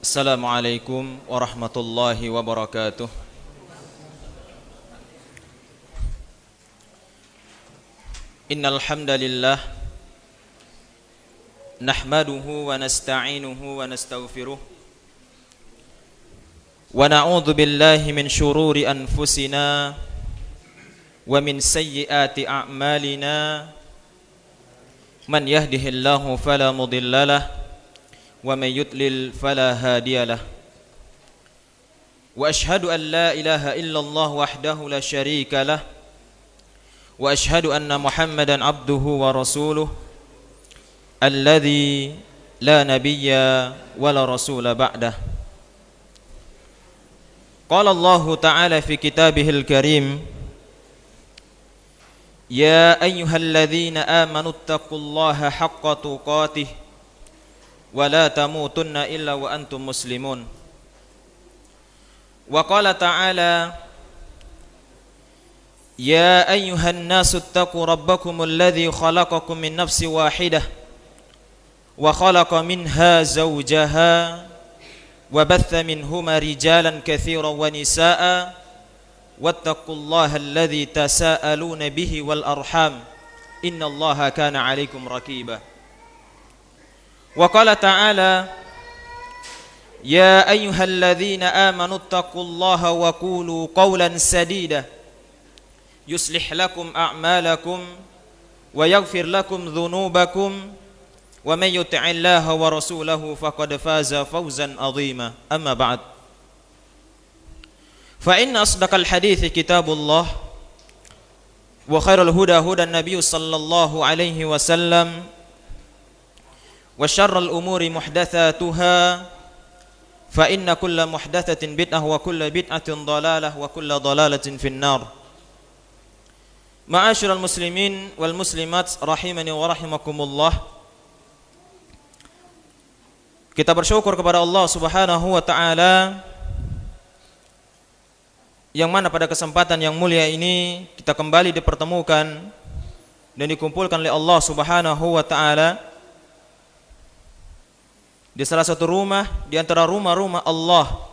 Assalamualaikum warahmatullahi wabarakatuh. Innal hamdalillah nahmaduhu wa nasta'inuhu wa nastaghfiruh wa na'udzu billahi min shururi anfusina wa min sayyiati a'malina. Man yahdihillahu fala mudhillalah wa may yudlil fala hadiyalah. Wa ashhadu an la ilaha illallah wahdahu la syarika lah wa ashhadu anna Muhammadan abduhu wa rasuluh alladzi la nabiyya wa la rasula ba'dah. Qala Allah ta'ala fi kitabihil karim, ya ayyuhalladzina amanu taqullaha haqqa tuqatih wa la tamutunna illa wa antum muslimun. Wa qala ta'ala, ya ayyuhan nasu attaqu rabbakumul ladzi khalaqakum min nafsin wahidah wa khalaqa minha zawjaha wa batha minhuma rijalan katsiran wa nisaa'a wattaqullaha alladzi tasaaluna bihi wal arham innallaha kana 'alaikum raqiba. Wa qala ta'ala, ya ayyuhalladzina amanu taqullaha wa qulu qawlan sadida yuslih lakum a'malakum wa yaghfir lakum dhunubakum wa may yuti'illaha wa rasulahu faqad faza fawzan 'azima. Amma ba'd. Fa inna asdaqal hadithi kitabullah wa khairal huda hudan nabiy sallallahu alaihi wasallam wa syarrul umuri muhdatsatuha fa inna kulla muhdatsatin bid'ah wa kulla bid'atin dhalalah wa kulla dhalalatin finnar. Ma'asyiral muslimin wal muslimat rahimani wa rahimakumullah. Kita bersyukur kepada Allah Subhanahu wa taala yang mana pada kesempatan yang mulia ini kita kembali dipertemukan dan dikumpulkan oleh Allah Subhanahu wa taala di salah satu rumah di antara rumah-rumah Allah,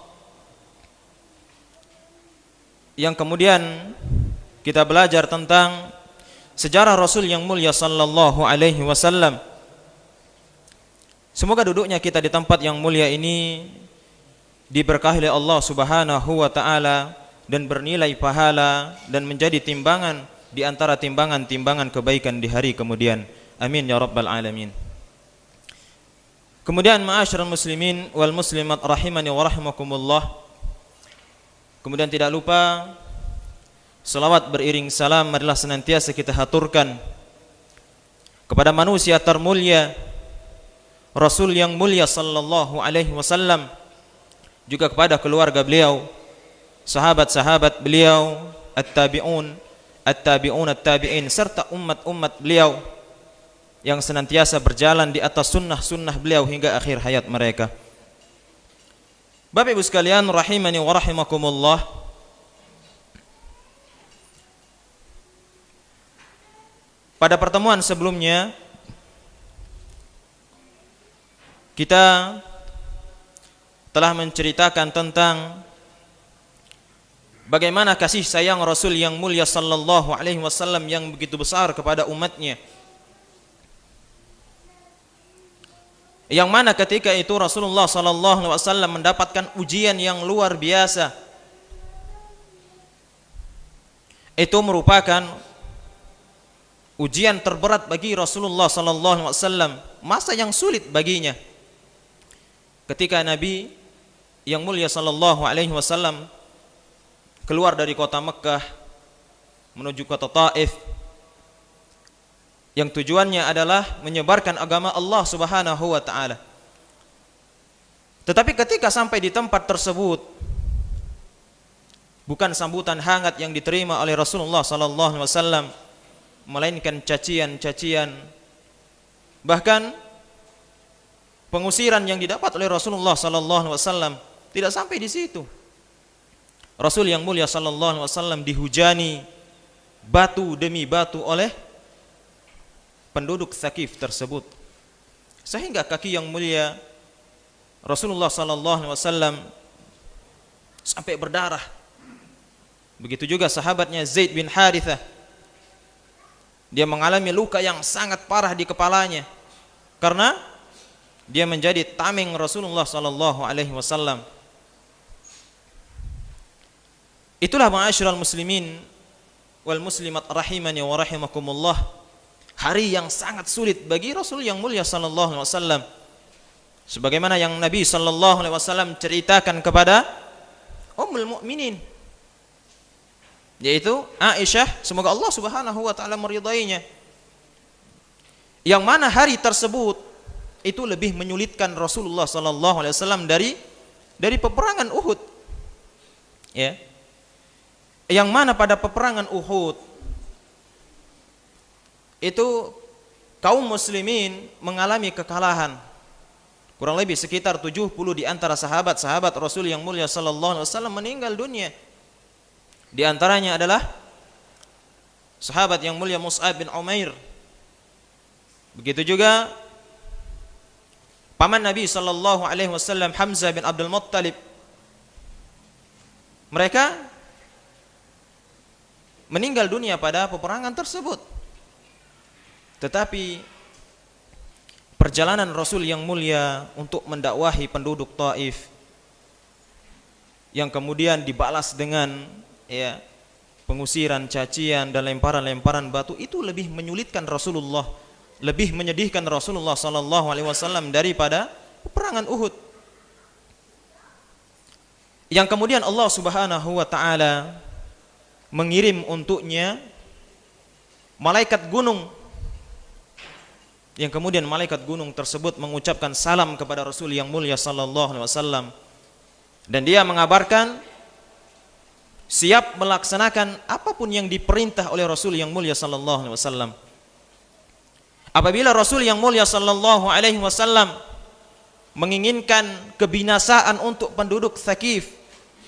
yang kemudian kita belajar tentang sejarah Rasul yang mulia sallallahu alaihi wasallam. Semoga duduknya kita di tempat yang mulia ini diberkahi oleh Allah Subhanahu wa taala dan bernilai pahala dan menjadi timbangan di antara timbangan-timbangan kebaikan di hari kemudian. Amin ya rabbal alamin. Kemudian ma'asyiral muslimin wal muslimat rahimani wa rahimakumullah. Kemudian tidak lupa salawat beriring salam marilah senantiasa kita haturkan kepada manusia termulia, Rasul yang mulia sallallahu alaihi wasallam, juga kepada keluarga beliau, sahabat-sahabat beliau, at-tabi'un, at-tabi'un, at-tabi'in, serta umat-umat beliau yang senantiasa berjalan di atas sunnah-sunnah beliau hingga akhir hayat mereka. Bapak Ibu sekalian rahimani wa rahimakumullah, pada pertemuan sebelumnya kita telah menceritakan tentang bagaimana kasih sayang Rasul yang mulia sallallahu alaihi wasallam yang begitu besar kepada umatnya, yang mana ketika itu Rasulullah sallallahu alaihi wasallam mendapatkan ujian yang luar biasa. Itu merupakan ujian terberat bagi Rasulullah sallallahu alaihi wasallam, masa yang sulit baginya. Ketika Nabi yang mulia sallallahu alaihi wasallam keluar dari kota Mekah menuju kota Taif, yang tujuannya adalah menyebarkan agama Allah Subhanahu wa taala. Tetapi ketika sampai di tempat tersebut, bukan sambutan hangat yang diterima oleh Rasulullah sallallahu alaihi wasallam, melainkan cacian-cacian. Bahkan pengusiran yang didapat oleh Rasulullah sallallahu alaihi wasallam tidak sampai di situ. Rasul yang mulia sallallahu alaihi wasallam dihujani batu demi batu oleh penduduk Tsaqif tersebut, sehingga kaki yang mulia Rasulullah sallallahu alaihi wasallam sampai berdarah. Begitu juga sahabatnya Zaid bin Harithah. Dia mengalami luka yang sangat parah di kepalanya karena dia menjadi tameng Rasulullah sallallahu alaihi wasallam. Itulah ma'asyiral muslimin wal muslimat rahimani wa rahimakumullah, hari yang sangat sulit bagi Rasul yang mulia sallallahu alaihi wasallam. Sebagaimana yang Nabi sallallahu alaihi wasallam ceritakan kepada Ummul Mukminin, yaitu Aisyah, semoga Allah Subhanahu wa taala meridainya. Yang mana hari tersebut itu lebih menyulitkan Rasulullah sallallahu alaihi wasallam dari peperangan Uhud. Ya. Yang mana pada peperangan Uhud itu kaum muslimin mengalami kekalahan. Kurang lebih sekitar 70 di antara sahabat-sahabat Rasul yang mulia sallallahu alaihi wasallam meninggal dunia. Di antaranya adalah sahabat yang mulia Mus'ab bin Umair. Begitu juga paman Nabi sallallahu alaihi wasallam Hamzah bin Abdul Muttalib. Mereka meninggal dunia pada peperangan tersebut. Tetapi perjalanan Rasul yang mulia untuk mendakwahi penduduk Taif yang kemudian dibalas dengan pengusiran, cacian dan lemparan-lemparan batu itu lebih menyulitkan Rasulullah, lebih menyedihkan Rasulullah sallallahu alaihi wasallam daripada peperangan Uhud. Yang kemudian Allah Subhanahu wa taala mengirim untuknya malaikat gunung, yang kemudian malaikat gunung tersebut mengucapkan salam kepada Rasul yang mulia sallallahu alaihi wasallam, dan dia mengabarkan siap melaksanakan apapun yang diperintah oleh Rasul yang mulia sallallahu alaihi wasallam. Apabila Rasul yang mulia sallallahu alaihi wasallam menginginkan kebinasaan untuk penduduk Tsaqif,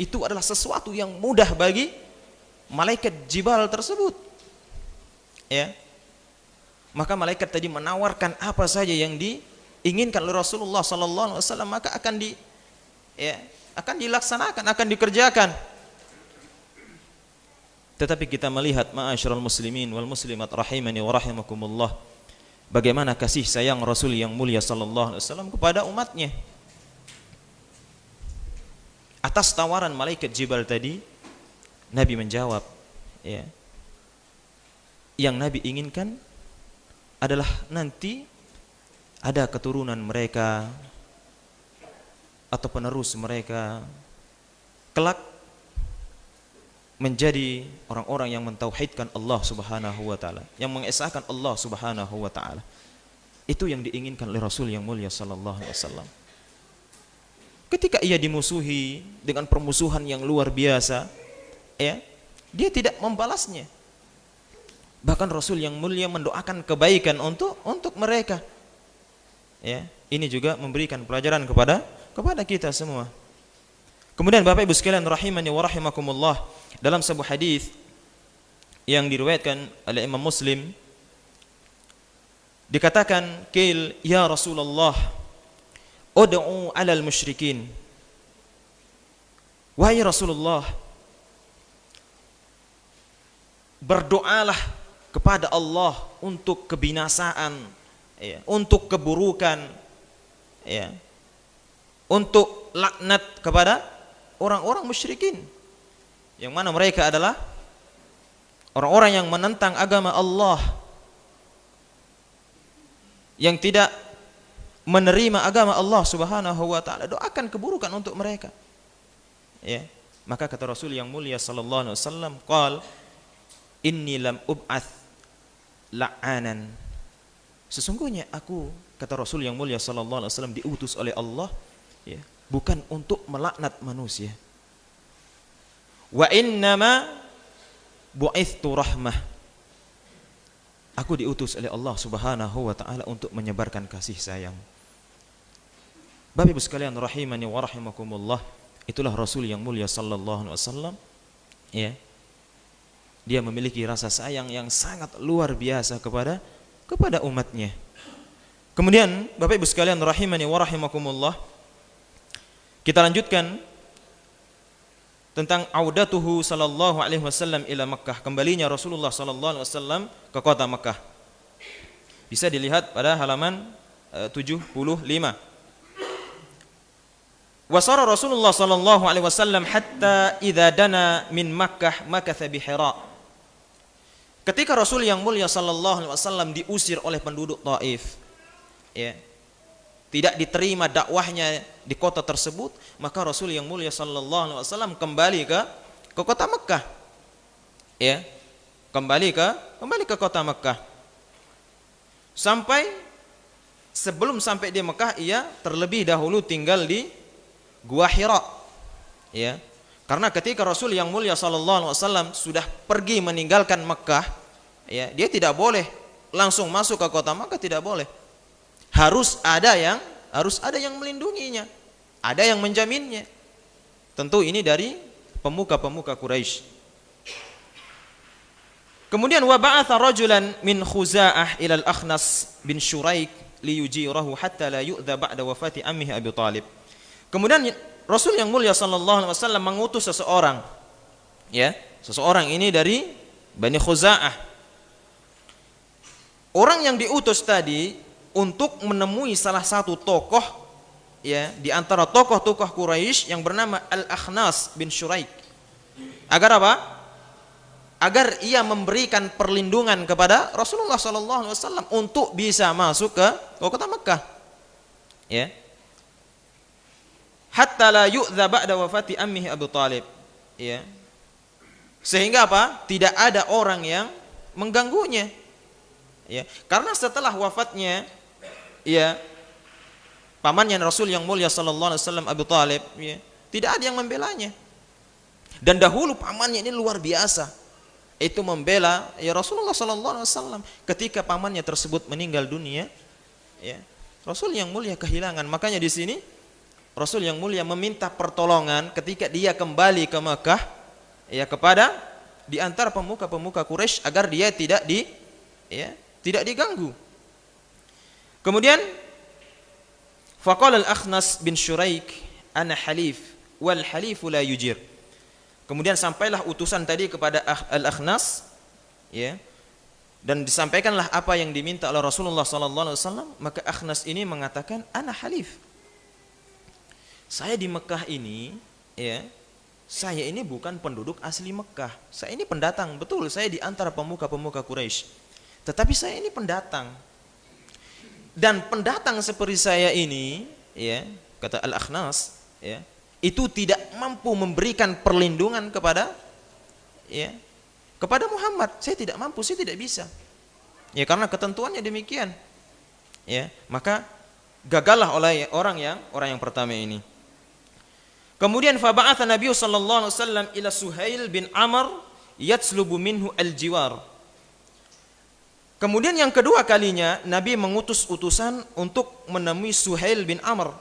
itu adalah sesuatu yang mudah bagi malaikat Jibal tersebut. Ya. Maka malaikat tadi menawarkan apa saja yang diinginkan oleh Rasulullah sallallahu alaihi wasallam, maka akan dilaksanakan, akan dikerjakan. Tetapi kita melihat ma'asyiral muslimin wal muslimat rahimani wa rahimakumullah, bagaimana kasih sayang Rasul yang mulia sallallahu alaihi wasallam kepada umatnya. Atas tawaran malaikat Jibal tadi, Nabi menjawab, yang Nabi inginkan adalah nanti ada keturunan mereka atau penerus mereka kelak menjadi orang-orang yang mentauhidkan Allah Subhanahu wa taala, yang mengesahkan Allah Subhanahu wa taala. Itu yang diinginkan oleh Rasul yang mulia sallallahu alaihi wasallam. Ketika ia dimusuhi dengan permusuhan yang luar biasa, dia tidak membalasnya. Bahkan Rasul yang mulia mendoakan kebaikan untuk mereka. Ini juga memberikan pelajaran kepada kita semua. Kemudian Bapak Ibu sekalian rahimani wa rahimakumullah, dalam sebuah hadis yang diriwayatkan oleh Imam Muslim dikatakan, "Qil ya Rasulullah, ud'u 'alal musyrikin." Wahai Rasulullah, berdoalah kepada Allah untuk kebinasaan, untuk keburukan, untuk laknat kepada orang-orang musyrikin, yang mana mereka adalah orang-orang yang menentang agama Allah, yang tidak menerima agama Allah Subhanahu wa taala. Doakan keburukan untuk mereka. Maka kata Rasul yang mulia sallallahu alaihi wasallam, qal inni lam ub'ats la'anan. Sesungguhnya aku, kata Rasul yang mulia sallallahu alaihi wasallam, diutus oleh Allah bukan untuk melaknat manusia. Wa innama bu'ithtu rahmah. Aku diutus oleh Allah Subhanahu wa taala untuk menyebarkan kasih sayang. Bapak Ibu sekalian rahimani wa rahimakumullah, itulah Rasul yang mulia sallallahu alaihi wasallam. Dia memiliki rasa sayang yang sangat luar biasa kepada umatnya. Kemudian Bapak Ibu sekalian rahimani wa rahimakumullah, Kita lanjutkan tentang audatuhu sallallahu alaihi wasallam ila Makkah, kembalinya Rasulullah sallallahu alaihi wasallam ke kota Makkah. Bisa dilihat pada halaman 75. Wasara Rasulullah sallallahu alaihi wasallam hatta idza dana min Makkah makatha bi Hira. Ketika Rasul yang mulia sallallahu alaihi wasallam diusir oleh penduduk Taif, ya, tidak diterima dakwahnya di kota tersebut, maka Rasul yang mulia sallallahu alaihi wasallam kembali ke kota Mekah. Ya. Kembali ke kota Mekah. Sebelum sampai di Mekah, ia terlebih dahulu tinggal di Gua Hira. Ya. Karena ketika Rasul yang mulia sallallahu alaihi wasallam sudah pergi meninggalkan Mekah, ya, dia tidak boleh langsung masuk ke kota Mekah, tidak boleh. Harus ada yang melindunginya, ada yang menjaminnya. Tentu ini dari pemuka-pemuka Quraisy. Kemudian wa ba'atha rajulan min Khuza'ah ila al-Akhnas bin Shuraik liyujirahu hatta la yu'dha ba'da wafati ammihi Abi Thalib. Kemudian Rasul yang mulia sallallahu alaihi wasallam mengutus seseorang, ya, seseorang ini dari Bani Khuza'ah. Orang yang diutus tadi untuk menemui salah satu tokoh, ya, di antara tokoh-tokoh Quraisy yang bernama Al-Akhnas bin Shuraik. Agar apa? Agar ia memberikan perlindungan kepada Rasulullah sallallahu alaihi wasallam untuk bisa masuk ke kota Mekah. Ya. Hatta la yu'dza ba'da wafati ammihi Abu Thalib. Ya. Sehingga apa? Tidak ada orang yang mengganggunya. Ya. Karena setelah wafatnya, ya, pamannya Rasul yang mulia sallallahu alaihi wasallam Abu Thalib, ya, tidak ada yang membelanya. Dan dahulu pamannya ini luar biasa, itu membela, ya, Rasulullah sallallahu alaihi wasallam. Ketika pamannya tersebut meninggal dunia, ya, Rasul yang mulia kehilangan. Makanya di sini Rasul yang mulia meminta pertolongan ketika dia kembali ke Mekah, ya, kepada di antara pemuka-pemuka Quraisy agar dia tidak diganggu. Kemudian faqala Al-Akhnas bin Shuraik ana halif wal halifu la yujir. Kemudian sampailah utusan tadi kepada Al-Akhnas, ya, dan disampaikanlah apa yang diminta oleh Rasulullah sallallahu alaihi wasallam. Maka Akhnas ini mengatakan ana halif. Saya di Mekah ini, ya, saya ini bukan penduduk asli Mekah. Saya ini pendatang, betul, saya di antara pemuka-pemuka Quraisy. Tetapi saya ini pendatang. Dan pendatang seperti saya ini, ya, kata Al-Akhnas, ya, itu tidak mampu memberikan perlindungan kepada, ya, kepada Muhammad. Saya tidak mampu, saya tidak bisa. Ya, karena ketentuannya demikian. Ya, maka gagallah oleh orang yang pertama ini. Kemudian fa ba'atha Nabi sallallahu alaihi wasallam ila Suhail bin Amr yatslubu minhu al-jiwar. Kemudian yang kedua kalinya Nabi mengutus utusan untuk menemui Suhail bin Amr,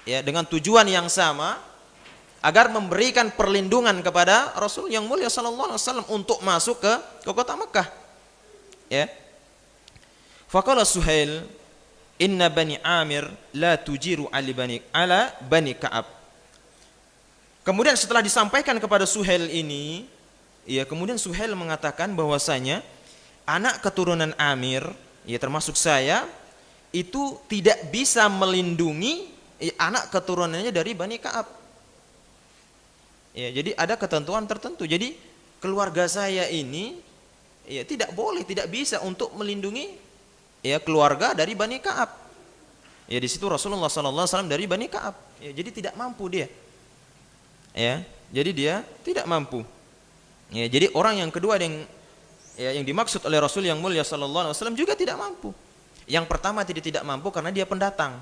ya, dengan tujuan yang sama agar memberikan perlindungan kepada Rasul yang mulia sallallahu alaihi wasallam untuk masuk ke kota Mekah. Ya. Faqala Suhail inna bani Amir la tujiru ala bani Ka'ab. Kemudian setelah disampaikan kepada Suhail ini, ya, kemudian Suhail mengatakan bahwasanya anak keturunan Amir, ya, termasuk saya, itu tidak bisa melindungi, ya, anak keturunannya dari Bani Ka'ab. Ya, jadi ada ketentuan tertentu. Jadi keluarga saya ini, ya, tidak boleh, tidak bisa untuk melindungi, ya, keluarga dari Bani Ka'ab. Ya, di situ Rasulullah SAW dari Bani Ka'ab. Ya, jadi tidak mampu dia. Ya, jadi dia tidak mampu. Ya, jadi orang yang kedua yang dimaksud oleh Rasul yang mulia sallallahu alaihi wasallam juga tidak mampu. Yang pertama tidak mampu karena dia pendatang.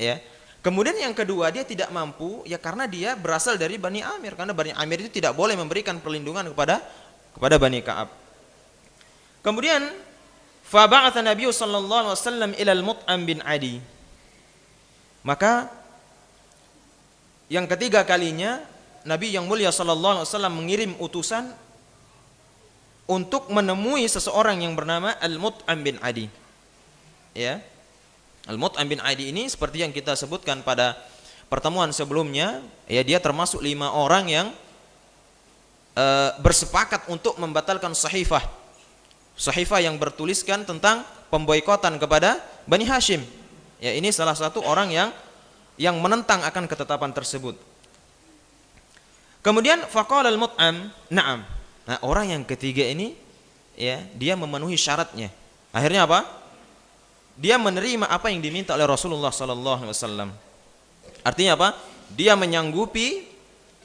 Ya. Kemudian yang kedua dia tidak mampu ya karena dia berasal dari Bani Amir, karena Bani Amir itu tidak boleh memberikan perlindungan kepada Bani Ka'ab. Kemudian fa ba'atha Nabi sallallahu alaihi wasallam ila al-Mut'am bin Adi. Maka yang ketiga kalinya Nabi yang mulia sallallahu alaihi wasallam mengirim utusan untuk menemui seseorang yang bernama Al-Mut'am bin Adi. Ya. Al-Mut'am bin Adi ini seperti yang kita sebutkan pada pertemuan sebelumnya, ya dia termasuk 5 orang yang bersepakat untuk membatalkan sahifah yang bertuliskan tentang pemboikotan kepada Bani Hashim. Ya, ini salah satu orang yang menentang akan ketetapan tersebut. Kemudian faqala al-Mut'am, na'am. Nah, orang yang ketiga ini, ya, dia memenuhi syaratnya. Akhirnya apa? Dia menerima apa yang diminta oleh Rasulullah sallallahu alaihi wasallam. Artinya apa? Dia menyanggupi,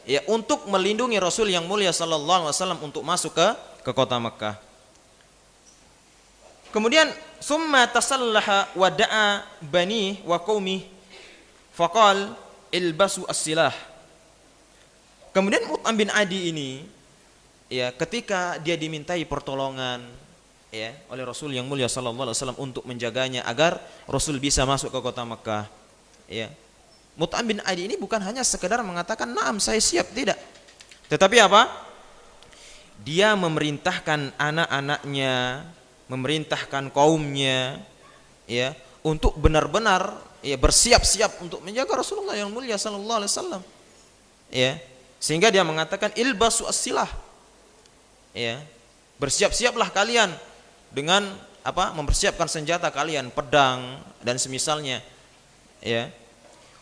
ya, untuk melindungi Rasul yang mulia sallallahu alaihi wasallam untuk masuk ke kota Makkah. Kemudian summa tasallaha wa da'a bani wa qaumi faqal ilbasu as-silah. Kemudian Mut'am bin Adi ini, ya, ketika dia dimintai pertolongan, ya, oleh Rasul yang mulia sallallahu alaihi wasallam untuk menjaganya agar Rasul bisa masuk ke kota Makkah, ya. Mut'am bin Adi ini bukan hanya sekedar mengatakan na'am saya siap, tidak. Tetapi apa? Dia memerintahkan anak-anaknya, memerintahkan kaumnya, ya, untuk benar-benar, ya, bersiap-siap untuk menjaga Rasulullah yang mulia sallallahu alaihi wasallam. Ya, sehingga dia mengatakan ilbasu as-silah. Ya, bersiap-siaplah kalian dengan apa? Mempersiapkan senjata kalian, pedang dan semisalnya. Ya.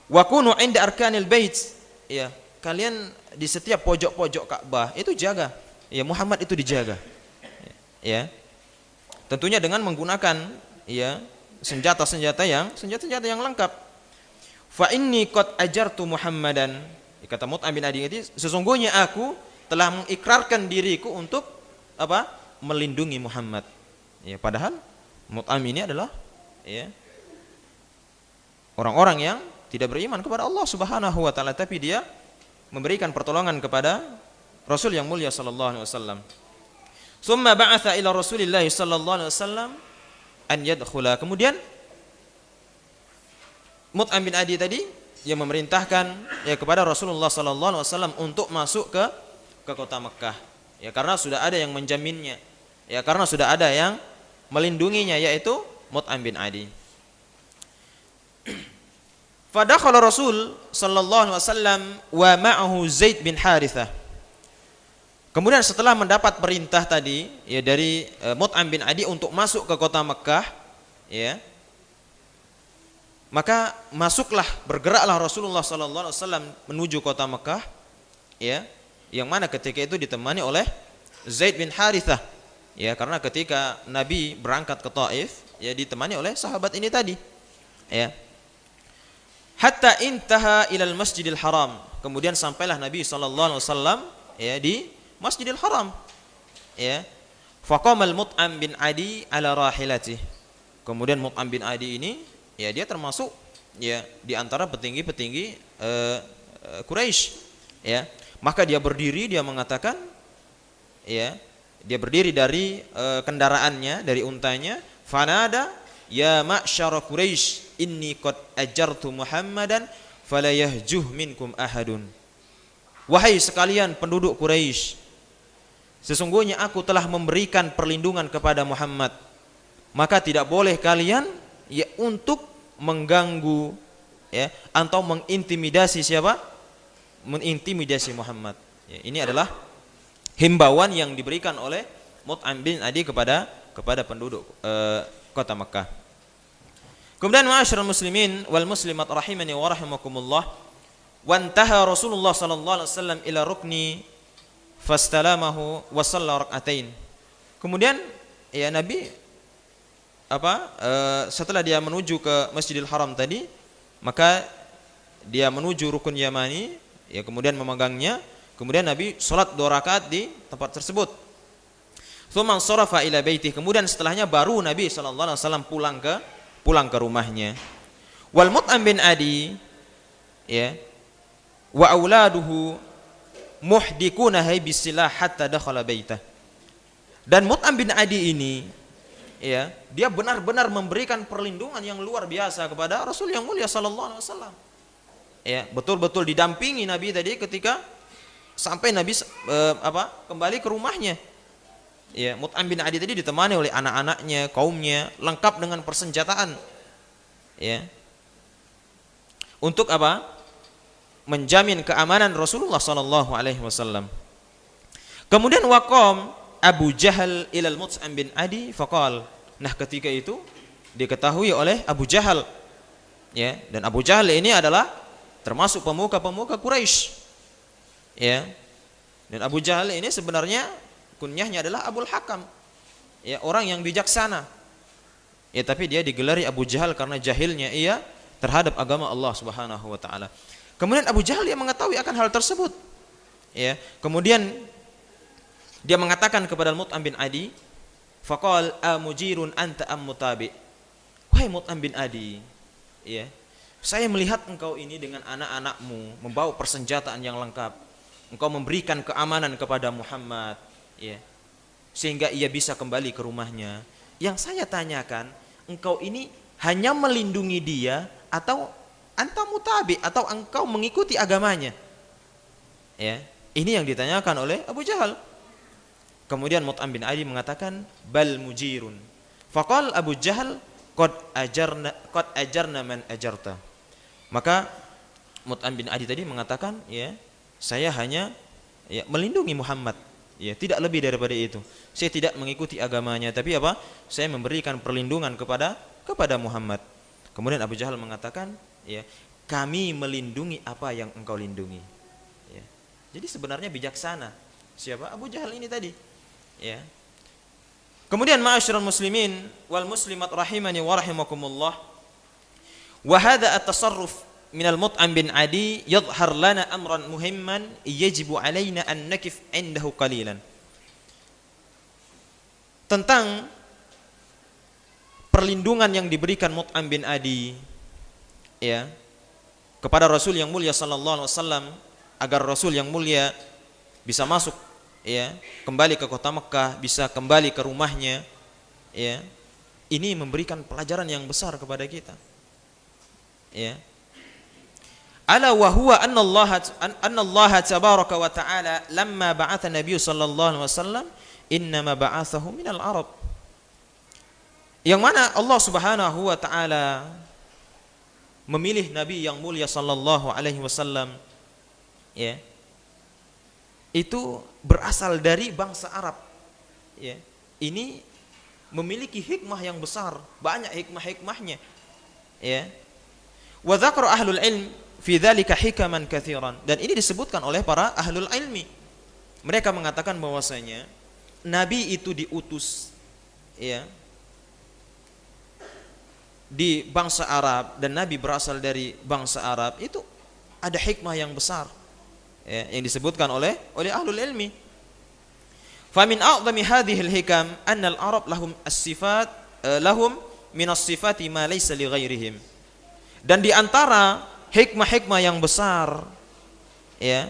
Wa kunu 'inda arkanil bait. Ya, kalian di setiap pojok-pojok Ka'bah itu jaga. Ya, Muhammad itu dijaga. Ya. Tentunya dengan menggunakan, ya, senjata-senjata yang lengkap. Fa inni qad ajartu Muhammadan. Kata Mut'am bin Adi ini, sesungguhnya aku telah mengikrarkan diriku untuk apa? Melindungi Muhammad. Ya, padahal Mut'am ini adalah, ya, orang-orang yang tidak beriman kepada Allah Subhanahu wa taala, tapi dia memberikan pertolongan kepada Rasul yang mulia sallallahu alaihi wasallam. Summa ba'atha ila Rasulillah sallallahu alaihi wasallam an yadkhula. Kemudian Mut'am bin Adi tadi dia memerintahkan, ya, kepada Rasulullah sallallahu alaihi wasallam untuk masuk ke kota Mekah. Ya, karena sudah ada yang menjaminnya. Ya, karena sudah ada yang melindunginya, yaitu Mut'am bin Adi. Fadakhala Rasul sallallahu alaihi wasallam wa ma'ahu Zaid bin Harithah. Kemudian setelah mendapat perintah tadi, ya, dari Mut'am bin Adi untuk masuk ke kota Mekah, ya, maka masuklah, bergeraklah Rasulullah sallallahu alaihi wasallam menuju kota Mekah, ya, yang mana ketika itu ditemani oleh Zaid bin Harithah, ya, karena ketika Nabi berangkat ke Taif, ya, ditemani oleh sahabat ini tadi, ya. Hatta intaha ilal Masjidil Haram. Kemudian sampailah Nabi sallallahu alaihi wasallam, ya, di Masjidil Haram, ya. Faqamal Mut'am bin Adi ala rahilatih. Kemudian Mut'am bin Adi ini, ya, dia termasuk, ya, di antara petinggi-petinggi Quraisy, ya. Maka dia berdiri, dia mengatakan, ya, dia berdiri dari kendaraannya, dari untanya, fanada ya ma'syara Quraisy inni qad ajartu Muhammadan fala yahjuh minkum ahadun. Wahai sekalian penduduk Quraisy, sesungguhnya aku telah memberikan perlindungan kepada Muhammad, maka tidak boleh kalian, ya, untuk mengganggu, ya, atau mengintimidasi siapa? Mengintimidasi Muhammad. Ya, ini adalah himbauan yang diberikan oleh Mut'am bin Adi kepada penduduk kota Makkah. Kemudian ma'asyiral muslimin wal muslimat rahimani wa rahimakumullah, wantaha Rasulullah sallallahu alaihi wasallam ila rukni fastalamahu wa shalla rak'atain. Kemudian, ya, Nabi setelah dia menuju ke Masjidil Haram tadi, maka dia menuju rukun Yamani, ya, kemudian memegangnya. Kemudian Nabi salat 2 rakaat di tempat tersebut. Tsumma sharafa ila baitih. Kemudian setelahnya baru Nabi sallallahu alaihi wasallam pulang ke rumahnya. Wal Mut'am bin Adi, ya, wa auladuhu muhdikuna bissilah hatta dakhala baitah. Dan Mut'am bin Adi ini, ya, dia benar-benar memberikan perlindungan yang luar biasa kepada Rasul yang mulia sallallahu alaihi wasallam. Ya, betul-betul didampingi Nabi tadi ketika sampai Nabi kembali ke rumahnya. Ya, Mut'am bin Adi tadi ditemani oleh anak-anaknya, kaumnya, lengkap dengan persenjataan. Ya. Untuk apa? menjamin keamanan Rasulullah sallallahu alaihi wasallam. Kemudian waqam Abu Jahal ilal Mut'im bin Adi faqal. Nah, ketika itu diketahui oleh Abu Jahal, ya, dan Abu Jahal ini adalah termasuk pemuka-pemuka Quraisy, ya. Dan Abu Jahal ini sebenarnya kunyahnya adalah Abul Hakam, ya, orang yang bijaksana. Ya, tapi dia digelari Abu Jahal karena jahilnya ia terhadap agama Allah Subhanahu wa taala. Kemudian Abu Jahal dia mengetahui akan hal tersebut. Ya, kemudian dia mengatakan kepada Mut'im bin Adi, faqal amujirun anta am mutabi. Wahai Mut'im bin Adi, ya, saya melihat engkau ini dengan anak-anakmu membawa persenjataan yang lengkap. Engkau memberikan keamanan kepada Muhammad, ya, sehingga ia bisa kembali ke rumahnya. Yang saya tanyakan, engkau ini hanya melindungi dia atau anta mutabi, atau engkau mengikuti agamanya? Ya, ini yang ditanyakan oleh Abu Jahal. Kemudian Mut'im bin Adi mengatakan bal mujirun. Faqal Abu Jahal qad ajarna man ajarta. Maka Mut'im bin Adi tadi mengatakan, ya, saya hanya, ya, melindungi Muhammad, ya, tidak lebih daripada itu. Saya tidak mengikuti agamanya, tapi apa? Saya memberikan perlindungan kepada Muhammad. Kemudian Abu Jahal mengatakan, ya, kami melindungi apa yang engkau lindungi. Ya. Jadi sebenarnya bijaksana. Siapa? Abu Jahal ini tadi. Ya. Kemudian ma'asyiral muslimin wal muslimat rahimani wa rahimakumullah. Wa hadha at-tasarruf min al-Mut'im bin Adi yadhhar lana amran muhimman yajibu alaina an nakif indahu qalilan. Tentang perlindungan yang diberikan Mut'im bin Adi, ya, kepada Rasul yang mulia sallallahu alaihi wasallam, agar Rasul yang mulia bisa masuk, ya, kembali ke kota Mekah, bisa kembali ke rumahnya, ya. Ini memberikan pelajaran yang besar kepada kita, ya. Ala wa huwa anna Allah tabaraka wa ta'ala lamma ba'atha Nabi sallallahu alaihi wasallam innama ba'athahu minal Arab. Yang mana Allah Subhanahu wa taala memilih Nabi yang mulia sallallahu alaihi wasallam, ya, itu berasal dari bangsa Arab, ya. Ini memiliki hikmah yang besar, banyak hikmah-hikmahnya, ya. Wa dzakara ahlul ilm fi dzalika hikaman katsiran, dan ini disebutkan oleh para ahlul ilmi. Mereka mengatakan bahwasanya Nabi itu diutus, ya, di bangsa Arab, dan Nabi berasal dari bangsa Arab, itu ada hikmah yang besar, ya, yang disebutkan oleh ahlul ilmi. Fa min a'zami hadhihi al-hikam anna al-Arab lahum as-sifat lahum min as-sifati ma laysa li ghairihim. Dan di antara hikmah-hikmah yang besar, ya,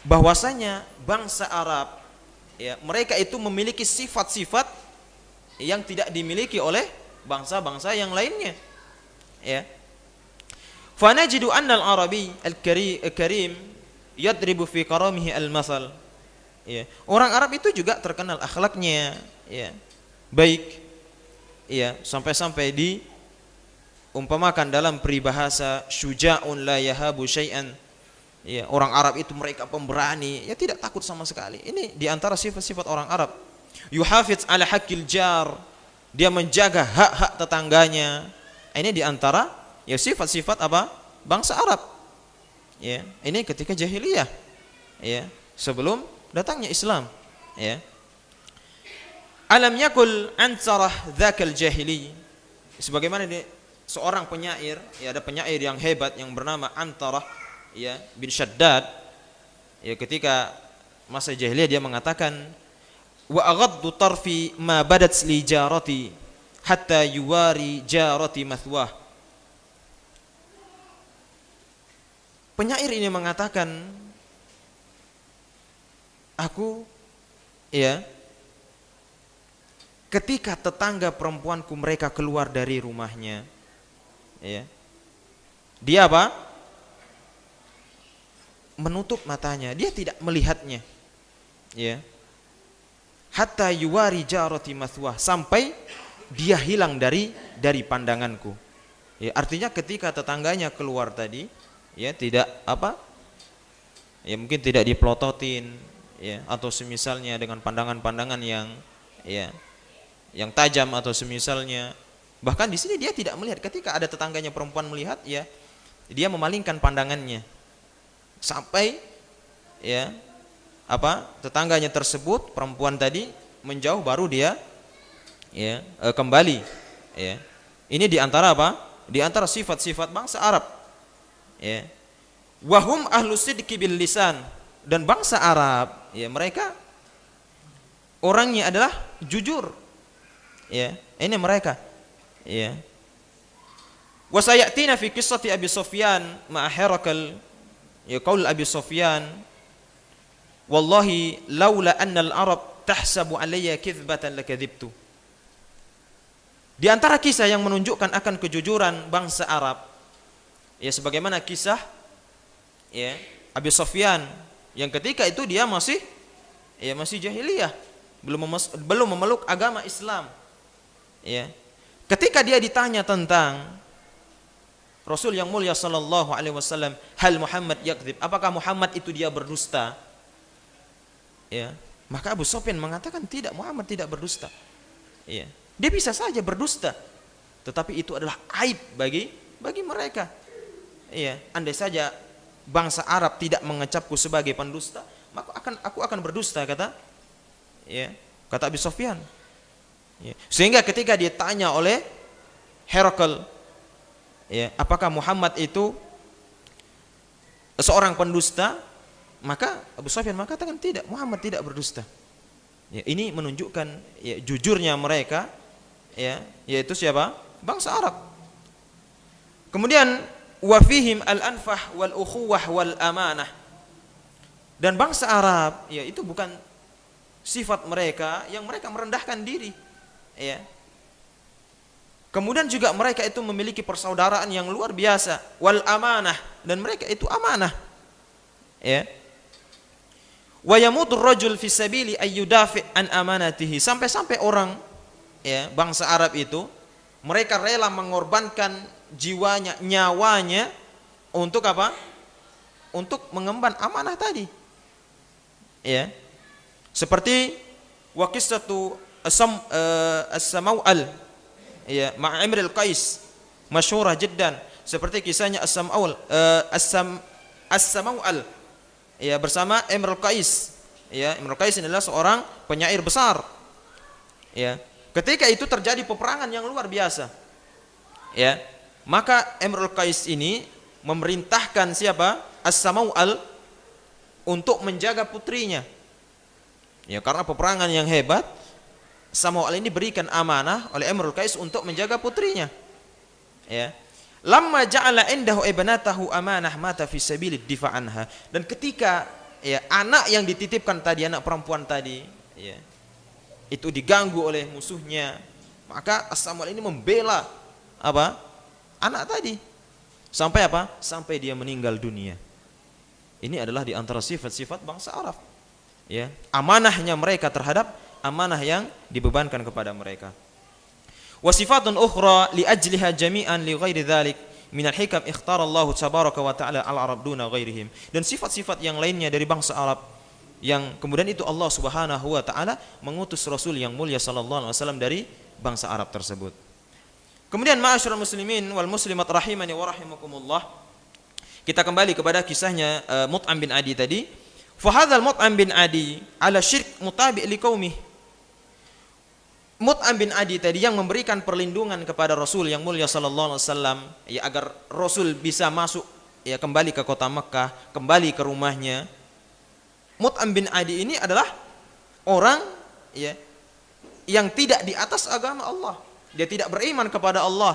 bahwasanya bangsa Arab, ya, mereka itu memiliki sifat-sifat yang tidak dimiliki oleh bangsa-bangsa yang lainnya, ya. Fa najidu anna al-Arabi al-karim yadribu fi karamihi al-masal. Ya, orang Arab itu juga terkenal akhlaknya, ya, baik, ya, sampai-sampai diumpamakan dalam peribahasa syuja'un la yahabu syai'an. Ya, orang Arab itu mereka pemberani, ya, tidak takut sama sekali. Ini diantara sifat-sifat orang Arab. Yuhafiz ala haqqil jar, dia menjaga hak-hak tetangganya. Ini diantara, ya, sifat-sifat apa? Bangsa Arab. Ya, ini ketika jahiliyah, ya, sebelum datangnya Islam, ya. Alam yakul ansarah dzakal jahili, sebagaimana ini seorang penyair, ya, ada penyair yang hebat yang bernama Antarah, ya, bin Shaddad, ya, ketika masa jahiliyah dia mengatakan, wa aghaddu tarfi ma badat li jarati hatta yuwari jarati mathwah. Penyair ini mengatakan, aku, ya, ketika tetangga perempuanku mereka keluar dari rumahnya, ya, dia apa? Menutup matanya, dia tidak melihatnya, ya. Hatta yuwari jarati mathwah, sampai dia hilang dari pandanganku. Ya, artinya ketika tetangganya keluar tadi, ya tidak apa? Ya mungkin tidak dipelototin ya, atau semisalnya dengan pandangan-pandangan yang ya yang tajam atau semisalnya. Bahkan di sini dia tidak melihat, ketika ada tetangganya perempuan melihat ya, dia memalingkan pandangannya sampai ya apa? Tetangganya tersebut perempuan tadi menjauh, baru dia ya kembali ya. Ini di antara apa? Di antara sifat-sifat bangsa Arab ya. Wahum ahlu sidqi bil lisan, dan bangsa Arab ya mereka orangnya adalah jujur ya. Ini mereka ya. Wa sayatina fi qissati Abi Sufyan ma'a Herakl, ya qaul Abi Sufyan, wallahi laula anna al-arab tahsabu alayya kizbatan lakadzibtu. Di antara kisah yang menunjukkan akan kejujuran bangsa Arab ya, sebagaimana kisah ya Abi Sufyan yang ketika itu dia masih jahiliyah, belum memeluk agama Islam ya. Ketika dia ditanya tentang Rasul yang mulia sallallahu alaihi wasallam, hal Muhammad yakdzib, apakah Muhammad itu dia berdusta ya, maka Abu Sufyan mengatakan tidak, Muhammad tidak berdusta ya. Dia bisa saja berdusta, tetapi itu adalah aib bagi mereka ya. Andai saja bangsa Arab tidak mengecapku sebagai pendusta, maka aku akan berdusta, kata Abi Sufyan ya. Sehingga ketika ditanya oleh Herakl ya, apakah Muhammad itu seorang pendusta, maka Abu Sufyan mengatakan tidak, Muhammad tidak berdusta ya. Ini menunjukkan ya, jujurnya mereka ya, yaitu siapa? Bangsa Arab. Kemudian wa fihim al-anfah wal ukhuwah wal amanah, dan bangsa Arab ya itu bukan sifat mereka yang mereka merendahkan diri ya. Kemudian juga mereka itu memiliki persaudaraan yang luar biasa, wal amanah, dan mereka itu amanah ya. Wa yamutur rajul fi sabili ayyudafi an amanatihi, sampai-sampai orang ya bangsa Arab itu mereka rela mengorbankan jiwanya, nyawanya untuk apa? Untuk mengemban amanah tadi ya. Seperti wa qissatu as-Samawal ya ma'a Imrul Qais masyhurah jiddan, seperti kisahnya as-Samawal ya bersama Imrul Qais ya. Imrul Qais adalah seorang penyair besar ya. Ketika itu terjadi peperangan yang luar biasa ya, maka Imrul Qais ini memerintahkan siapa? As-Samawal untuk menjaga putrinya ya. Karena peperangan yang hebat, Samawal ini berikan amanah oleh Imrul Qais untuk menjaga putrinya ya. Lamma ja'ala indahu ibnatahu amanah mata fi sabilid difa' anha, dan ketika ya anak yang dititipkan tadi, anak perempuan tadi ya, itu diganggu oleh musuhnya, maka As-Samawal ini membela apa? Anak tadi sampai apa? Sampai dia meninggal dunia. Ini adalah di antara sifat-sifat bangsa Arab ya, amanahnya mereka terhadap amanah yang dibebankan kepada mereka. Wa sifatun ukhra li ajliha jami'an li ghairi dzalik min al-hikam ikhtara Allah tabaraka wa ta'ala al-arab duna ghairihim, dan sifat-sifat yang lainnya dari bangsa Arab yang kemudian itu Allah Subhanahu wa taala mengutus Rasul yang mulia sallallahu alaihi wasallam dari bangsa Arab tersebut. Kemudian ma'asyiral muslimin wal muslimat rahimani wa rahimakumullah, kita kembali kepada kisahnya Mut'am bin Adi tadi. Fa hadzal Mut'am bin Adi ala syirk mutabi' liqaumih. Mut'am bin Adi tadi yang memberikan perlindungan kepada Rasul yang mulia sallallahu alaihi wasallam ya, agar Rasul bisa masuk ya, kembali ke kota Mekah, kembali ke rumahnya. Mut'am bin Adi ini adalah orang ya yang tidak di atas agama Allah. Dia tidak beriman kepada Allah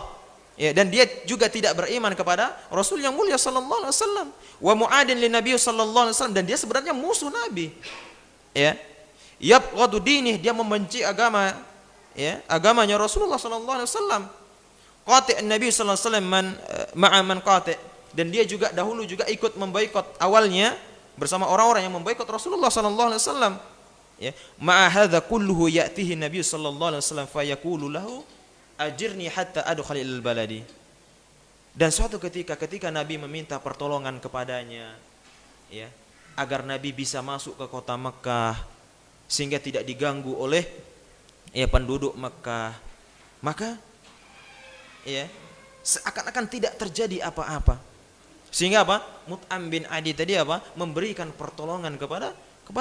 ya, dan dia juga tidak beriman kepada Rasul yang mulia sallallahu alaihi wasallam. Wa mu'adin lin nabiy sallallahu alaihi wasallam, dan dia sebenarnya musuh Nabi. Ya. Yabghadu dinih, dia membenci agama ya, agamanya Rasulullah sallallahu alaihi wasallam. Qati' an-nabi sallallahu alaihi wasallam ma'a man qati', dan dia juga dahulu juga ikut memboikot awalnya bersama orang-orang yang memboikot Rasulullah sallallahu alaihi wasallam. Ya, ma'a hadza kulluhu ya'tihi Nabi sallallahu alaihi wasallam fa yaqulu lahu ajirni hatta adkhul ilal baladi. Dan suatu ketika Nabi meminta pertolongan kepadanya, ya, agar Nabi bisa masuk ke kota Mekah sehingga tidak diganggu oleh ya penduduk Mekah, maka ya seakan-akan tidak terjadi apa-apa. Sehingga apa? Mut'am bin Adi tadi apa? Memberikan pertolongan kepada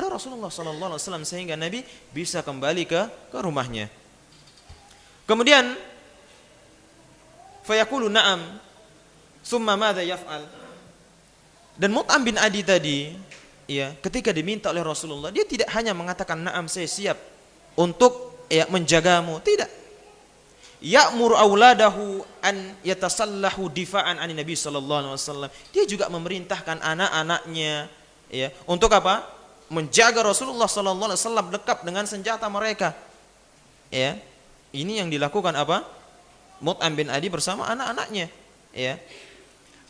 Rasulullah sallallahu alaihi wasallam sehingga Nabi bisa kembali ke rumahnya. Kemudian fayaqulu na'am summa madza yaf'al? Dan Mut'am bin Adi tadi ya, ketika diminta oleh Rasulullah, dia tidak hanya mengatakan na'am saya siap untuk ya menjagamu, tidak. Ya'mur auladahu an yatasallahu difa'an 'an Nabi sallallahu alaihi wasallam. Dia juga memerintahkan anak-anaknya ya untuk apa? Menjaga Rasulullah sallallahu alaihi wasallam dekat dengan senjata mereka. Ya. Ini yang dilakukan apa? Mut'am bin Adi bersama anak-anaknya, ya.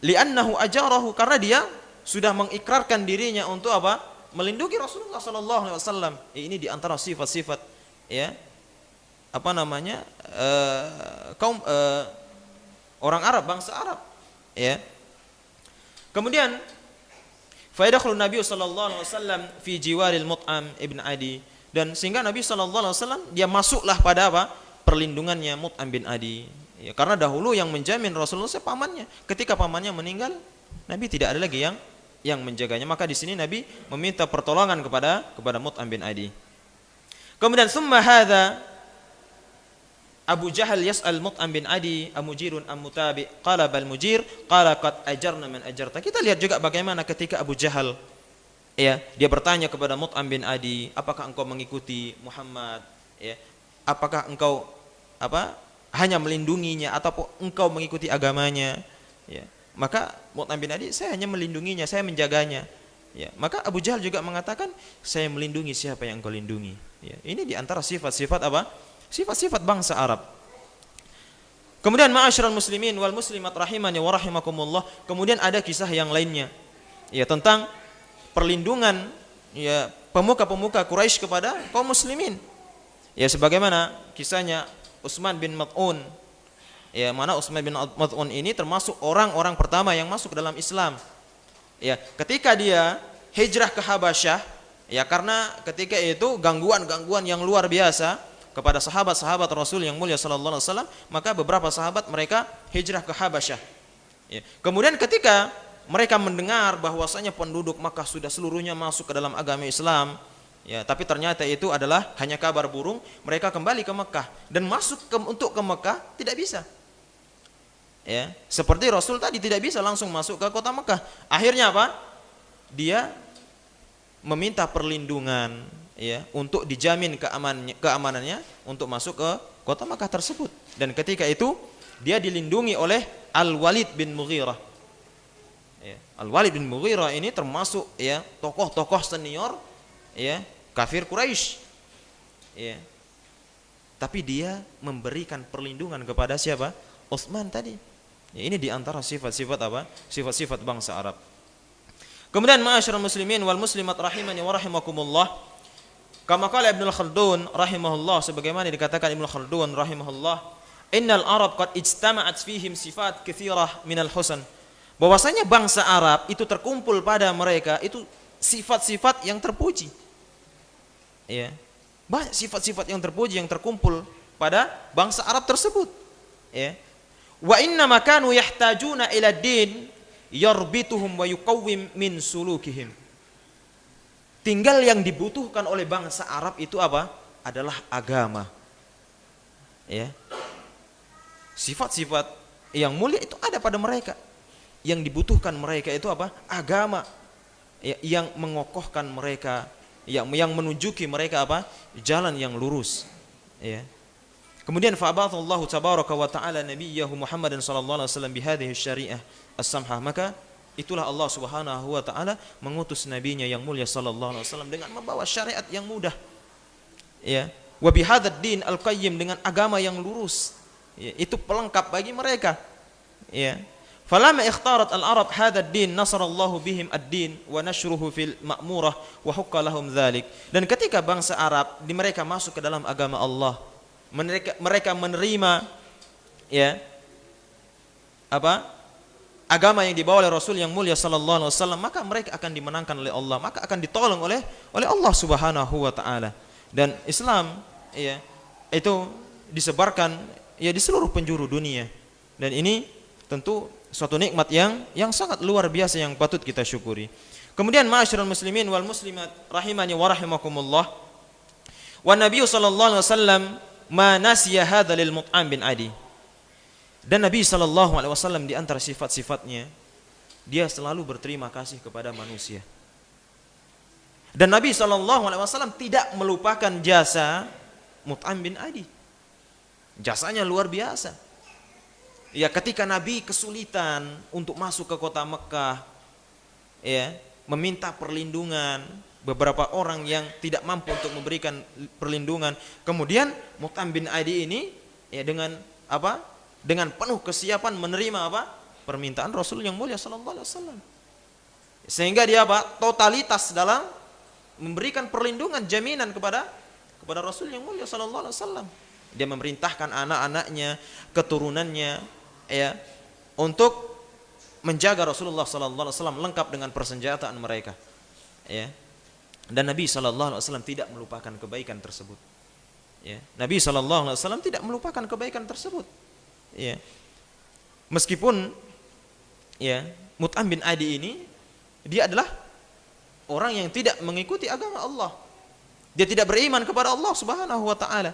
Li'annahu ajarahu, karena dia sudah mengikrarkan dirinya untuk apa? Melindungi Rasulullah sallallahu alaihi wasallam. Ini di antara sifat-sifat ya apa namanya? Kaum orang Arab, bangsa Arab, ya. Kemudian fayadkhulu Nabi sallallahu alaihi wasallam fi jiwaril Mut'am ibn Adi, dan sehingga Nabi sallallahu alaihi wasallam dia masuklah pada apa? Perlindungannya Mut'am bin Adi. Ya, karena dahulu yang menjamin Rasulullah pamannya. Ketika pamannya meninggal, Nabi tidak ada lagi yang menjaganya. Maka di sini Nabi meminta pertolongan kepada Mut'am bin Adi. Kemudian summa hadza Abu Jahal yas'al Mut'am bin Adi amujirun am mutabi, qala bal mujir, qala qad ajarna man ajarta. Kita lihat juga bagaimana ketika Abu Jahal ya, dia bertanya kepada Mut'am bin Adi, apakah engkau mengikuti Muhammad, ya? Apakah engkau hanya melindunginya ataupun engkau mengikuti agamanya, ya? Maka Mut'am bin Adi, saya hanya melindunginya, saya menjaganya, ya. Maka Abu Jahal juga mengatakan, saya melindungi siapa yang engkau lindungi, ya. Ini diantara sifat-sifat apa? Sifat-sifat bangsa Arab. Kemudian ma'asyiral muslimin wal muslimat rahimani wa rahimakumullah, kemudian ada kisah yang lainnya, ya, tentang perlindungan ya pemuka-pemuka Quraisy kepada kaum muslimin. Ya, sebagaimana kisahnya Utsman bin Maz'un. Ya, mana Utsman bin Maz'un ini termasuk orang-orang pertama yang masuk ke dalam Islam. Ya, ketika dia hijrah ke Habasyah, ya, karena ketika itu gangguan-gangguan yang luar biasa kepada sahabat-sahabat Rasul yang mulia sallallahu alaihi wasallam, maka beberapa sahabat mereka hijrah ke Habasyah. Ya. Kemudian ketika mereka mendengar bahwasanya penduduk Makkah sudah seluruhnya masuk ke dalam agama Islam, ya, tapi ternyata itu adalah hanya kabar burung, mereka kembali ke Mekah dan masuk untuk ke Mekah tidak bisa. Ya, seperti Rasul tadi tidak bisa langsung masuk ke kota Mekah. Akhirnya apa? Dia meminta perlindungan, ya, untuk dijamin keamanannya untuk masuk ke kota Mekah tersebut. Dan ketika itu dia dilindungi oleh Al-Walid bin Mughirah. Ya, Al-Walid bin Mughirah ini termasuk ya tokoh-tokoh senior ya kafir Quraisy, ya. Tapi dia memberikan perlindungan kepada siapa? Utsman tadi. Ya, ini diantara sifat-sifat apa? Sifat-sifat bangsa Arab. Kemudian ma'asyiral muslimin wal muslimat rahimani wa rahimakumullah. Kama qala Ibnu Khaldun rahimahullah, sebagaimana dikatakan Ibnu Khaldun rahimahullah, innal Arab qad ijtama'at fihim sifat katsirah minal husn. Bahwasanya bangsa Arab itu terkumpul pada mereka itu sifat-sifat yang terpuji. Ya. Banyak sifat-sifat yang terpuji yang terkumpul pada bangsa Arab tersebut. Ya. Wa inna ma kanu yahtajuna ila din yarbituhum wa yuqawwim min sulukihim. Tinggal yang dibutuhkan oleh bangsa Arab itu apa? Adalah agama. Ya. Sifat-sifat yang mulia itu ada pada mereka. Yang dibutuhkan mereka itu apa? Agama. Ya, yang mengokohkan mereka, yang menunjuki mereka apa? Jalan yang lurus. Ya. Kemudian fa'abathallahu tabaraka wa ta'ala nabiyyahu Muhammadan sallallahu alaihi wasallam bihadhihi syariah as-samhah. Maka itulah Allah Subhanahu wa taala mengutus nabinya yang mulia sallallahu alaihi wasallam dengan membawa syariat yang mudah. Ya, wa bihadzal din al-qayyim, dengan agama yang lurus. Ya, itu pelengkap bagi mereka. Ya. Falamma ikhtarat al-arab hadzal din nasarallahu bihim ad-din wa nashruhu fil ma'murah wa hukka lahum dzalik. Dan ketika bangsa Arab mereka masuk ke dalam agama Allah, mereka menerima ya apa? agama yang dibawa oleh Rasul yang mulia sallallahu alaihi wasallam, maka mereka akan dimenangkan oleh Allah, maka akan ditolong oleh Allah Subhanahu wa taala. Dan Islam ya itu disebarkan ya di seluruh penjuru dunia. Dan ini tentu suatu nikmat yang sangat luar biasa yang patut kita syukuri. Kemudian ma'asyiral muslimin wal muslimat rahimani wa rahimakumullah. Wa Nabi sallallahu alaihi wasallam ma nasiya hadza lil Mut'am bin Adi. Dan Nabi sallallahu alaihi wasallam di antara sifat-sifatnya, dia selalu berterima kasih kepada manusia. Dan Nabi sallallahu alaihi wasallam tidak melupakan jasa Mut'am bin Adi. Jasanya luar biasa. Ya, ketika Nabi kesulitan untuk masuk ke kota Mekah, ya, meminta perlindungan beberapa orang yang tidak mampu untuk memberikan perlindungan. Kemudian Mut'am bin Adi ini ya dengan apa? Dengan penuh kesiapan menerima apa? Permintaan Rasul yang mulia sallallahu alaihi wasallam. Sehingga dia apa? Totalitas dalam memberikan perlindungan, jaminan kepada Rasul yang mulia sallallahu alaihi wasallam. Dia memerintahkan anak-anaknya, keturunannya ya untuk menjaga Rasulullah sallallahu alaihi wasallam lengkap dengan persenjataan mereka. Ya. Dan Nabi sallallahu alaihi wasallam tidak melupakan kebaikan tersebut. Ya. Nabi sallallahu alaihi wasallam tidak melupakan kebaikan tersebut. Ya. Meskipun ya Mut'am bin Adi ini dia adalah orang yang tidak mengikuti agama Allah. Dia tidak beriman kepada Allah Subhanahu wa taala.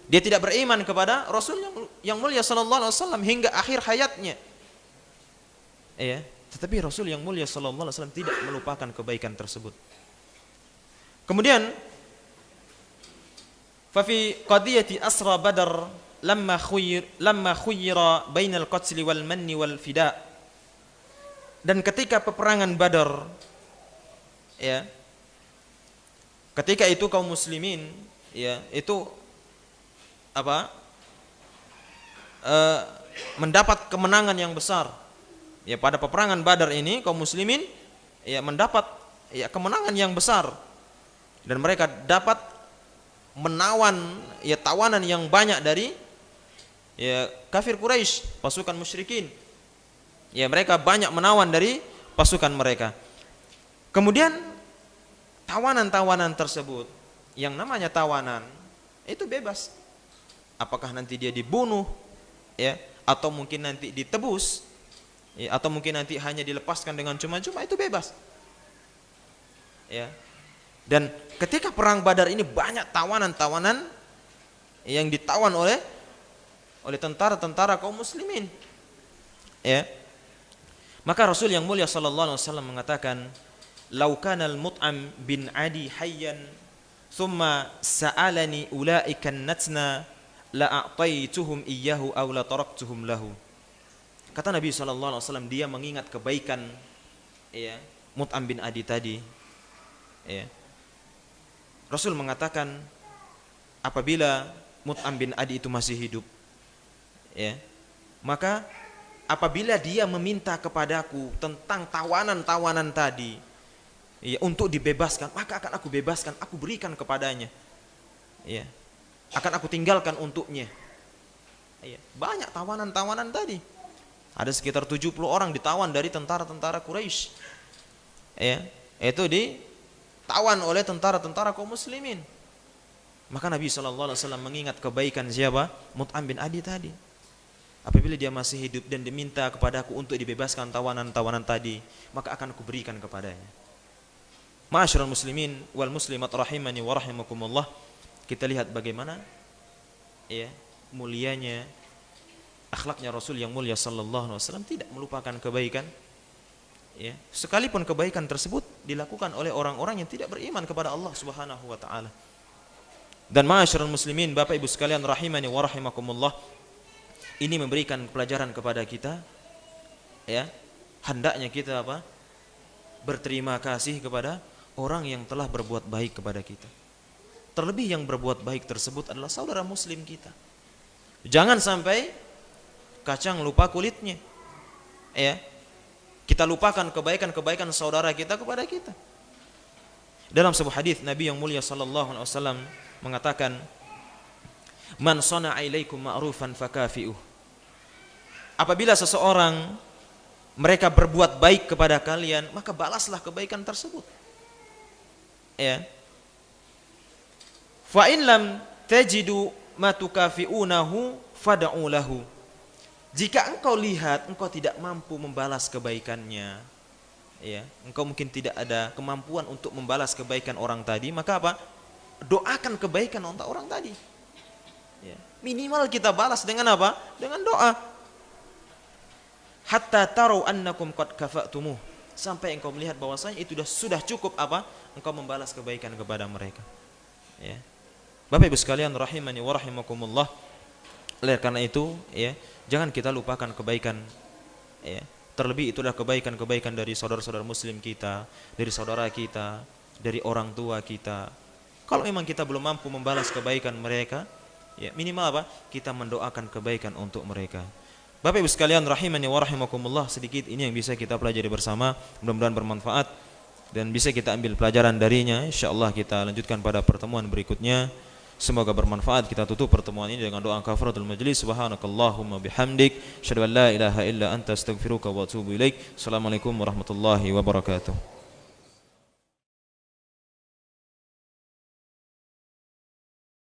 Dia tidak beriman kepada Rasul yang mulia sallallahu alaihi wasallam hingga akhir hayatnya. Ya, tetapi Rasul yang mulia sallallahu alaihi wasallam tidak melupakan kebaikan tersebut. Kemudian fa fi qadiyati asra Badar lamma khuyira bainal qatl wal manni wal fida. Dan ketika peperangan Badar ya, ketika itu kaum muslimin ya itu apa? Mendapat kemenangan yang besar. Ya, pada peperangan Badar ini kaum muslimin ya mendapat ya kemenangan yang besar. Dan mereka dapat menawan ya tawanan yang banyak dari ya kafir Quraisy, pasukan musyrikin. Ya, mereka banyak menawan dari pasukan mereka. Kemudian tawanan-tawanan tersebut, yang namanya tawanan itu bebas. Apakah nanti dia dibunuh ya atau mungkin nanti ditebus ya, atau mungkin nanti hanya dilepaskan dengan cuma-cuma, itu bebas. Ya. Dan ketika perang Badar ini banyak tawanan-tawanan yang ditawan oleh tentara-tentara kaum muslimin. Ya. Maka Rasul yang mulia sallallahu alaihi wasallam mengatakan, "Lau kana al-Mut'am bin Adi hayyan thumma sa'alani ulaika an-natna la a'taituhum iyyahu aw la taraktuhum lahu." Kata Nabi sallallahu alaihi wasallam, dia mengingat kebaikan ya Mut'am bin Adi tadi. Ya. Rasul mengatakan, apabila Mut'am bin Adi itu masih hidup, ya, maka apabila dia meminta kepadaku tentang tawanan-tawanan tadi ya, untuk dibebaskan, maka akan aku bebaskan, aku berikan kepadanya. Ya. Akan aku tinggalkan untuknya. Ya. Banyak tawanan-tawanan tadi. Ada sekitar 70 orang ditawan dari tentara-tentara Quraisy. Ya, itu ditawan oleh tentara-tentara kaum muslimin. Maka Nabi sallallahu alaihi wasallam mengingat kebaikan siapa? Mut'am bin Adi tadi. Apabila dia masih hidup dan diminta kepadaku untuk dibebaskan tawanan-tawanan tadi, maka akan aku berikan kepadanya. Ma'asyiral muslimin wal muslimat rahimani wa rahimakumullah. Kita lihat bagaimana ya mulianya akhlaknya Rasul yang mulia sallallahu alaihi wasallam, tidak melupakan kebaikan. Ya, sekalipun kebaikan tersebut dilakukan oleh orang-orang yang tidak beriman kepada Allah Subhanahu wa taala. Dan ma'asyiral muslimin, Bapak Ibu sekalian rahimani wa rahimakumullah, ini memberikan pelajaran kepada kita ya, hendaknya kita apa? Berterima kasih kepada orang yang telah berbuat baik kepada kita. Terlebih yang berbuat baik tersebut adalah saudara muslim kita. Jangan sampai kacang lupa kulitnya. Ya. Kita lupakan kebaikan-kebaikan saudara kita kepada kita. Dalam sebuah hadis Nabi yang mulia sallallahu alaihi wasallam mengatakan, "Man shana'a ilaikum ma'rufan fakafi'uh." Apabila seseorang mereka berbuat baik kepada kalian, maka balaslah kebaikan tersebut. Ya. Fa in lam tajidu ma tukafi'unahu fad'u lahu. Jika engkau lihat engkau tidak mampu membalas kebaikannya, ya, engkau mungkin tidak ada kemampuan untuk membalas kebaikan orang tadi, maka apa? Doakan kebaikan untuk orang tadi. Ya. Minimal kita balas dengan apa? Dengan doa. Hatta taru annakum qad kafa'tumuh. Sampai engkau melihat bahwasanya itu sudah cukup apa? Engkau membalas kebaikan kepada mereka. Ya. Bapak Ibu sekalian rahimani wa rahimakumullah. Oleh karena itu, ya, jangan kita lupakan kebaikan, ya. Terlebih itulah kebaikan-kebaikan dari saudara-saudara muslim kita, dari saudara kita, dari orang tua kita. Kalau memang kita belum mampu membalas kebaikan mereka, ya, minimal apa? Kita mendoakan kebaikan untuk mereka. Bapak Ibu sekalian rahimani wa rahimakumullah, sedikit ini yang bisa kita pelajari bersama, mudah-mudahan bermanfaat dan bisa kita ambil pelajaran darinya. Insyaallah kita lanjutkan pada pertemuan berikutnya. Semoga bermanfaat. Kita tutup pertemuan ini dengan doa kafaratul majlis. Subhanakallahumma bihamdik, asyhadu an la ilaha illa anta, astaghfiruka wa atubu ilaik. Assalamualaikum warahmatullahi wabarakatuh.